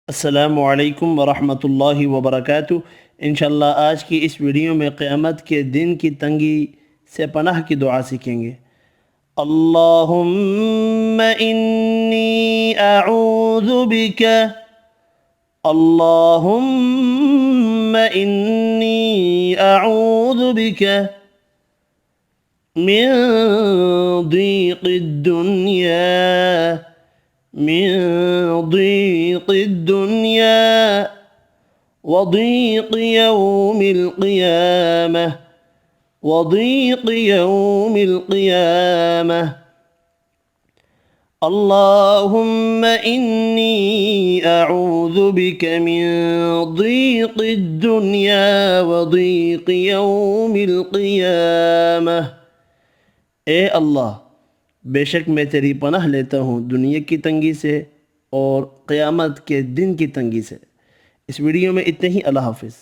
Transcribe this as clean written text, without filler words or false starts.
अस्सलामु अलैकुम वरहमतुल्लाहि वबरकातुहू। इंशाअल्लाह आज की इस वीडियो में क़यामत के दिन की तंगी से पनाह की दुआ सीखेंगे। अल्लाहुम्मा इन्नी अऊज़ु बिका, अल्लाहुम्मा इन्नी अऊज़ु बिका मिन दीक़िद दुनिया, मिन दीक़िद दुनिया वदीक़ यौमिल क़ियामह, वदीक़ यौमिल क़ियामह। अल्लाहुम्मा इन्नी अऊज़ु बिका मिन दीक़िद दुनिया वदीक़ यौमिल क़ियामह। ए अल्लाह, बेशक मैं तेरी पनाह लेता हूँ दुनिया की तंगी से और क़यामत के दिन की तंगी से। इस वीडियो में इतने ही। अल्लाह हाफ़िज़।